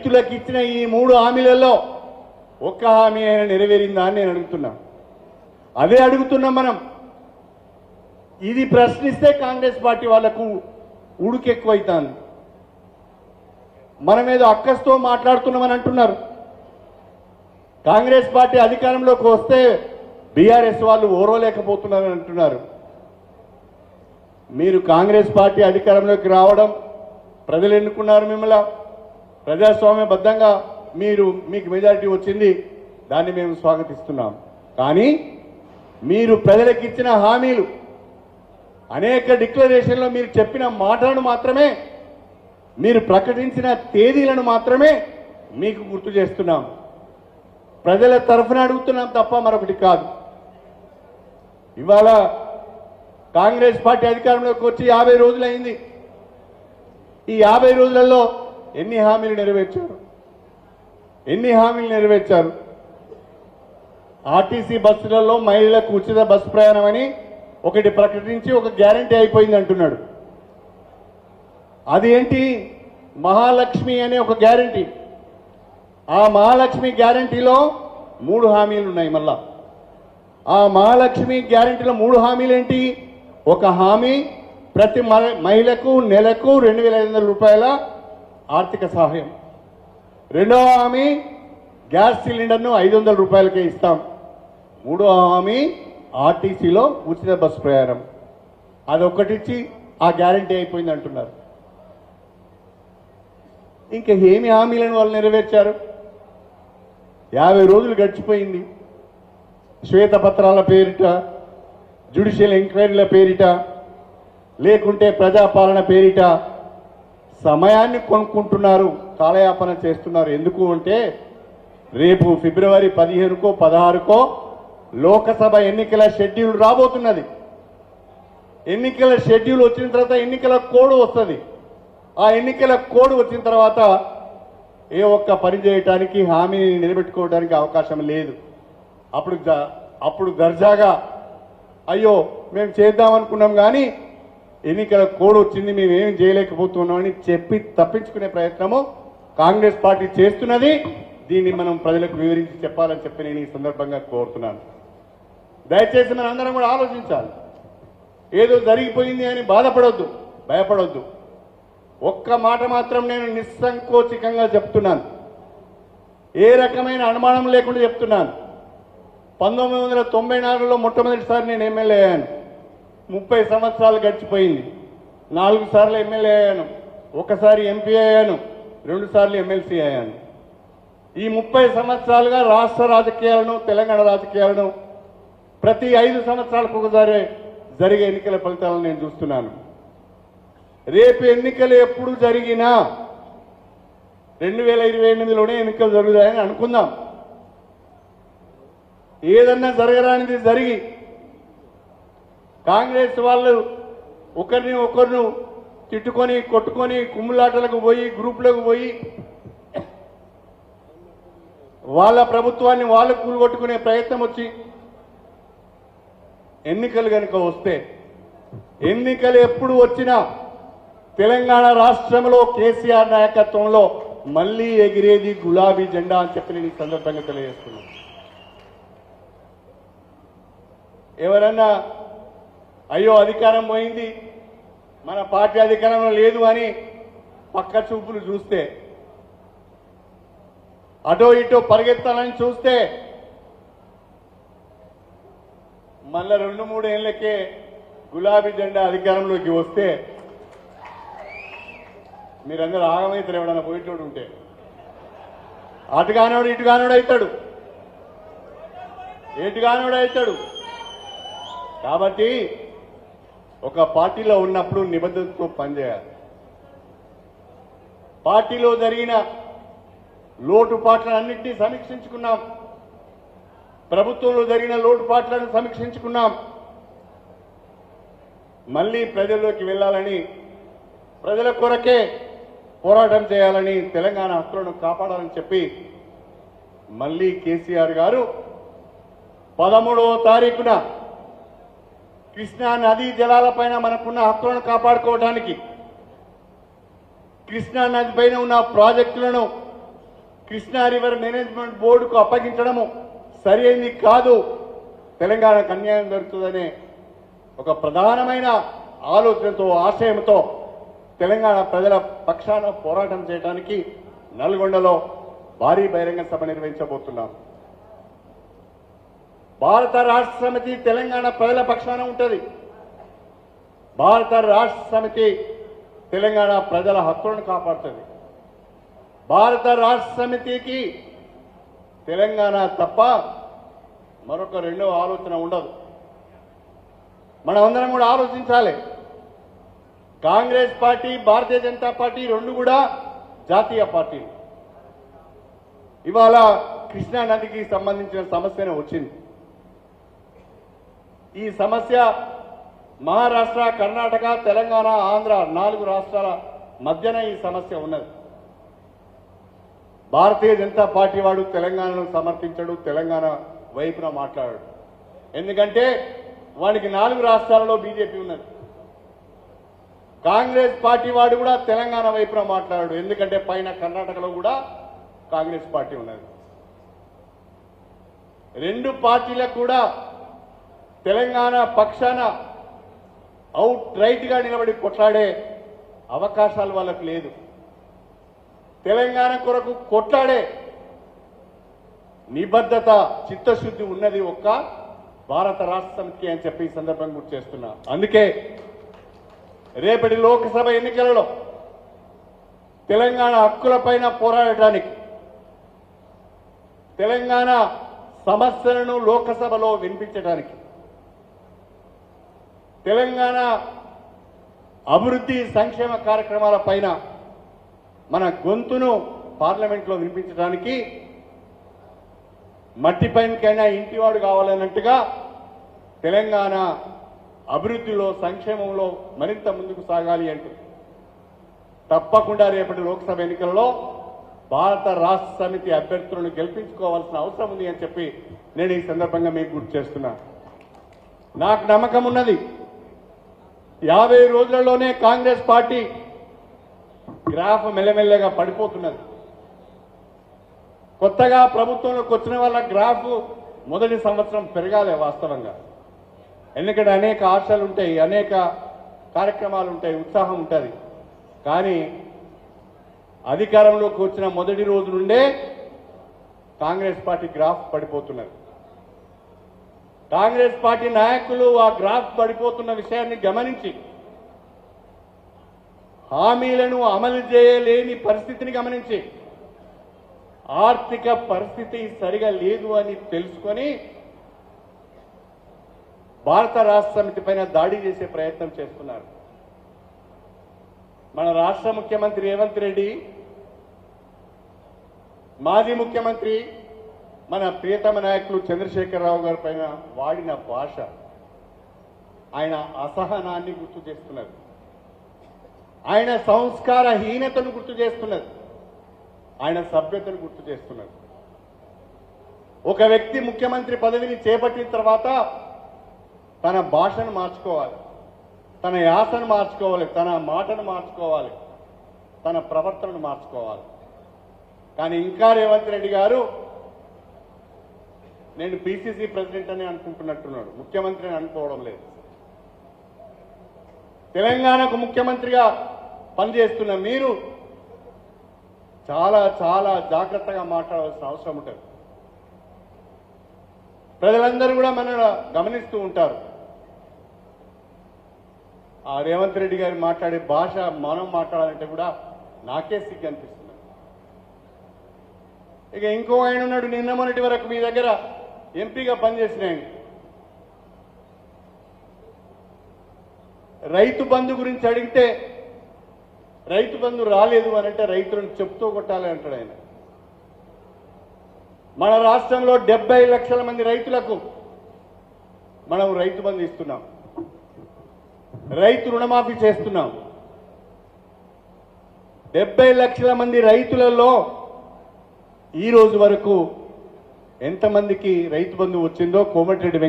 రైతులకు ఇచ్చిన ఈ 3 హామీలలో ఒక్క హామీ అయినా నెరవేరిందా అని నేను అడుగుతున్నా. అదే అడుగుతున్నాం మనం. ఇది ప్రశ్నిస్తే కాంగ్రెస్ పార్టీ వాళ్లకు ఉడుకెక్కువైతాంది. మనం ఏదో అక్కస్తో మాట్లాడుతున్నామని అంటున్నారు. కాంగ్రెస్ పార్టీ అధికారంలోకి వస్తే బీఆర్ఎస్ వాళ్ళు ఓర్వలేకపోతున్నారని అంటున్నారు. మీరు కాంగ్రెస్ పార్టీ అధికారంలోకి రావడం, ప్రజలు ఎన్నుకున్నారు మిమ్మల్ని, ప్రజాస్వామ్యబద్ధంగా మీకు మెజారిటీ వచ్చింది, దాన్ని మేము స్వాగతిస్తున్నాం. కానీ మీరు ప్రజలకు ఇచ్చిన హామీలు, అనేక డిక్లరేషన్లో మీరు చెప్పిన మాటలను మాత్రమే, మీరు ప్రకటించిన తేదీలను మాత్రమే మీకు గుర్తు చేస్తున్నాం. ప్రజల తరఫున అడుగుతున్నాం తప్ప మరొకటి కాదు. ఇవాళ కాంగ్రెస్ పార్టీ అధికారంలోకి వచ్చి 50 రోజులైంది. ఈ 50 రోజులలో ఎన్ని హామీలు నెరవేర్చారు? ఆర్టీసీ బస్సులలో మహిళలకు ఉచిత బస్సు ప్రయాణం అని ఒకటి ప్రకటించి ఒక గ్యారంటీ అయిపోయింది అంటున్నాడు. అది ఏంటి? మహాలక్ష్మి అనే ఒక గ్యారంటీ. ఆ మహాలక్ష్మి గ్యారంటీలో 3 హామీలు ఉన్నాయి. మళ్ళా ఆ మహాలక్ష్మి గ్యారంటీలో 3 హామీలు ఏంటి? ఒక హామీ ప్రతి మహిళకు నెలకు 2500 రూపాయల ఆర్థిక సహాయం. రెండవ హామీ గ్యాస్ సిలిండర్ను 500 రూపాయలకే ఇస్తాం. మూడవ హామీ ఆర్టీసీలో ఉచిత బస్సు ప్రయాణం. అదొక్కటిచ్చి ఆ గ్యారంటీ అయిపోయింది అంటున్నారు. ఇంకా ఏమి హామీలను వాళ్ళు నెరవేర్చారు? 50 రోజులు గడిచిపోయింది. శ్వేతపత్రాల పేరిట, జ్యుడిషియల్ ఎంక్వైరీల పేరిట, లేకుంటే ప్రజాపాలన పేరిట సమయాన్ని కొనుక్కుంటున్నారు, కాలయాపన చేస్తున్నారు. ఎందుకు అంటే రేపు ఫిబ్రవరి 15కో 16కో లోకసభ ఎన్నికల షెడ్యూల్ రాబోతున్నది. ఎన్నికల షెడ్యూల్ వచ్చిన తర్వాత ఎన్నికల కోడ్ వస్తుంది. ఆ ఎన్నికల కోడ్ వచ్చిన తర్వాత ఏ ఒక్క పని చేయడానికి, హామీని నిలబెట్టుకోవడానికి అవకాశం లేదు. అప్పుడు దర్జాగా అయ్యో మేము చేద్దామనుకున్నాం కానీ ఎన్నికల కోడ్ వచ్చింది, మేమేం చేయలేకపోతున్నామని చెప్పి తప్పించుకునే ప్రయత్నము కాంగ్రెస్ పార్టీ చేస్తున్నది. దీన్ని మనం ప్రజలకు వివరించి చెప్పాలని చెప్పి నేను ఈ సందర్భంగా కోరుతున్నాను. దయచేసి మన అందరం కూడా ఆలోచించాలి. ఏదో జరిగిపోయింది అని బాధపడొద్దు, భయపడొద్దు. ఒక్క మాట మాత్రం నేను నిస్సంకోచికంగా చెప్తున్నాను, ఏ రకమైన అనుమానం లేకుండా చెప్తున్నాను. 1994లో మొట్టమొదటిసారి నేను ఎమ్మెల్యే అయ్యాను. 30 సంవత్సరాలు గడిచిపోయింది. 4 సార్లు ఎమ్మెల్యే అయ్యాను, ఒకసారి ఎంపీ అయ్యాను, 2 సార్లు ఎమ్మెల్సీ అయ్యాను. ఈ 30 సంవత్సరాలుగా రాష్ట్ర రాజకీయాలను, తెలంగాణ రాజకీయాలను ప్రతి 5 సంవత్సరాలకు ఒకసారి జరిగే ఎన్నికల ఫలితాలను నేను చూస్తున్నాను. రేపు ఎన్నికలు ఎప్పుడు జరిగినా 2028లోనే ఎన్నికలు జరుగుతాయని అనుకుందాం. ఏదన్నా జరగరానిది జరిగి కాంగ్రెస్ వాళ్ళు ఒకరిని తిట్టుకొని, కొట్టుకొని, కుమ్ములాటలకు పోయి, గ్రూపులకు పోయి వాళ్ళ ప్రభుత్వాన్ని వాళ్ళు కూలగొట్టుకునే ప్రయత్నం వచ్చి ఎన్నికలు కనుక వస్తే, ఎన్నికలు ఎప్పుడు వచ్చినా తెలంగాణ రాష్ట్రంలో కేసీఆర్ నాయకత్వంలో మళ్ళీ ఎగిరేది గులాబీ జెండా అని చెప్పి నేను ఈ సందర్భంగా తెలియజేస్తున్నాను. ఎవరన్నా అయ్యో అధికారం పోయింది, మన పార్టీ అధికారంలో లేదు అని పక్క చూపులు చూస్తే, అటో ఇటో పరిగెత్తాలని చూస్తే మళ్ళా 2-3 ఏళ్లకే గులాబీ జెండా అధికారంలోకి వస్తే మీరందరూ ఆగమైతారు. ఎవడన్నా పోయేటోడు ఉంటే అటుగానోడు ఇటుగానోడు అవుతాడు, ఎటుగానోడు అవుతాడు. కాబట్టి ఒక పార్టీలో ఉన్నప్పుడు నిబద్ధతతో పనిచేయాలి. పార్టీలో జరిగిన లోటుపాట్లన్నింటినీ సమీక్షించుకున్నాం, ప్రభుత్వంలో జరిగిన లోటుపాట్లను సమీక్షించుకున్నాం. మళ్ళీ ప్రజల్లోకి వెళ్ళాలని, ప్రజల కొరకే పోరాటం చేయాలని, తెలంగాణ హక్కులను కాపాడాలని చెప్పి మళ్ళీ కేసీఆర్ గారు 13వ తారీఖున కృష్ణా నదీ జలాలపైన మనకున్న హక్కులను కాపాడుకోవడానికి, కృష్ణా నది పైన ఉన్న ప్రాజెక్టులను కృష్ణా రివర్ మేనేజ్మెంట్ బోర్డుకు అప్పగించడము సరైనది కాదు, తెలంగాణకు అన్యాయం జరుగుతుందనే ఒక ప్రధానమైన ఆలోచనతో ఆశయంతో తెలంగాణ ప్రజల పక్షాన పోరాటం చేయడానికి నల్గొండలో భారీ బహిరంగ సభ నిర్వహించబోతున్నాం. భారత రాష్ట్ర సమితి తెలంగాణ ప్రజల పక్షాన ఉంటుంది. భారత రాష్ట్ర సమితి తెలంగాణ ప్రజల హక్కులను కాపాడుతుంది. భారత రాష్ట్ర సమితికి తెలంగాణ తప్ప మరొక రెండో ఆలోచన ఉండదు. మనమందరం కూడా ఆలోచించాలి. కాంగ్రెస్ పార్టీ, భారతీయ జనతా పార్టీ రెండు కూడా జాతీయ పార్టీలు. ఇవాళ కృష్ణా నదికి సంబంధించిన సమస్యనే వచ్చింది. ఈ సమస్య మహారాష్ట్ర, కర్ణాటక, తెలంగాణ, ఆంధ్ర 4 రాష్ట్రాల మధ్యన ఈ సమస్య ఉన్నది. భారతీయ జనతా పార్టీ వాడు తెలంగాణను సమర్థించడు, తెలంగాణ వైపున మాట్లాడాడు. ఎందుకంటే వాడికి 4 రాష్ట్రాలలో బీజేపీ ఉన్నది. కాంగ్రెస్ పార్టీ వాడు కూడా తెలంగాణ వైపున మాట్లాడాడు. ఎందుకంటే పైన కర్ణాటకలో కూడా కాంగ్రెస్ పార్టీ ఉన్నది. రెండు పార్టీలకు కూడా తెలంగాణ పక్షాన అవుట్ రైట్ గా నిలబడి కొట్లాడే అవకాశాలు వాళ్ళకు లేదు. తెలంగాణ కొరకు కొట్లాడే నిబద్ధత, చిత్తశుద్ధి ఉన్నది ఒక్క భారత రాష్ట్ర సమితి అని చెప్పి ఈ సందర్భంగా గుర్తు చేస్తున్నా. అందుకే రేపటి లోక్సభ ఎన్నికలలో తెలంగాణ హక్కులపైన పోరాడటానికి, తెలంగాణ సమస్యలను లోక్సభలో వినిపించడానికి, తెలంగాణ అభివృద్ధి సంక్షేమ కార్యక్రమాల పైన మన గొంతును పార్లమెంట్లో వినిపించడానికి మట్టి పైనకైనా ఇంటివాడు కావాలన్నట్టుగా తెలంగాణ అభివృద్ధిలో, సంక్షేమంలో మరింత ముందుకు సాగాలి అంటూ తప్పకుండా రేపటి లోక్సభ ఎన్నికల్లో భారత రాష్ట్ర సమితి అభ్యర్థులను గెలిపించుకోవాల్సిన అవసరం ఉంది అని చెప్పి నేను ఈ సందర్భంగా మీకు గుర్తు చేస్తున్నా. నాకు నమ్మకం ఉన్నది, 50 రోజులలోనే కాంగ్రెస్ పార్టీ గ్రాఫ్ మెల్లమెల్లగా పడిపోతున్నది. కొత్తగా ప్రభుత్వంలోకి వచ్చిన వాళ్ళ గ్రాఫ్ మొదటి సంవత్సరం పెరగాలి వాస్తవంగా. ఎందుకంటే అనేక ఆశలు ఉంటాయి, అనేక కార్యక్రమాలు ఉంటాయి, ఉత్సాహం ఉంటుంది. కానీ అధికారంలోకి వచ్చిన మొదటి రోజు నుండే కాంగ్రెస్ పార్టీ గ్రాఫ్ పడిపోతున్నది. కాంగ్రెస్ పార్టీ నాయకులు ఆ గ్రాఫ్ పడిపోతున్న విషయాన్ని గమనించి హామీలను అమలు చేయలేని పరిస్థితిని గమనించి ఆర్థిక పరిస్థితి సరిగా లేదు అని తెలుసుకొని భారత రాష్ట్ర సమితి పైన దాడి చేసే ప్రయత్నం చేస్తున్నారు. మన రాష్ట్ర ముఖ్యమంత్రి రేవంత్ రెడ్డి, మాజీ ముఖ్యమంత్రి మన ప్రియతమ నాయకులు చంద్రశేఖరరావు గారి పైన వాడిన భాష ఆయన అసహనాన్ని గుర్తు చేస్తున్నది, ఆయన సంస్కారహీనతను గుర్తు చేస్తున్నది, ఆయన సభ్యతను గుర్తు చేస్తున్నది. ఒక వ్యక్తి ముఖ్యమంత్రి పదవిని చేపట్టిన తర్వాత తన భాషను మార్చుకోవాలి, తన యాసను మార్చుకోవాలి, తన మాటను మార్చుకోవాలి, తన ప్రవర్తనను మార్చుకోవాలి. కానీ ఇంకా రేవంత్ రెడ్డి గారు నేను పిసిసి ప్రెసిడెంట్ అని అనుకుంటున్నట్టున్నాడు, ముఖ్యమంత్రి అని అనుకోవడం లేదు. తెలంగాణకు ముఖ్యమంత్రిగా పనిచేస్తున్న మీరు చాలా చాలా జాగ్రత్తగా మాట్లాడాల్సిన అవసరం ఉంటుంది. ప్రజలందరూ కూడా మనల్ని గమనిస్తూ ఉంటారు. ఆ రేవంత్ రెడ్డి గారు మాట్లాడే భాష మనం మాట్లాడాలంటే కూడా నాకే సిగ్గు అనిపిస్తుంది. ఇక ఇంకో ఆయన ఉన్నాడు, నిన్న మొన్నటి వరకు మీ దగ్గర ఎంపీగా పనిచేసిన ఆయన. రైతు బంధు గురించి అడిగితే రైతు బంధు రాలేదు అని అంటే రైతులను చెప్తూ కొట్టాలి అంటాడు ఆయన. మన రాష్ట్రంలో 70 లక్షల మంది రైతులకు మనం రైతు బంధు ఇస్తున్నాం, రైతు రుణమాఫీ చేస్తున్నాం. 70 లక్షల మంది రైతులలో ఈ రోజు వరకు ఎంతమందికి రైతు బంధు వచ్చిందో కోమటిరెడ్డి వెంకట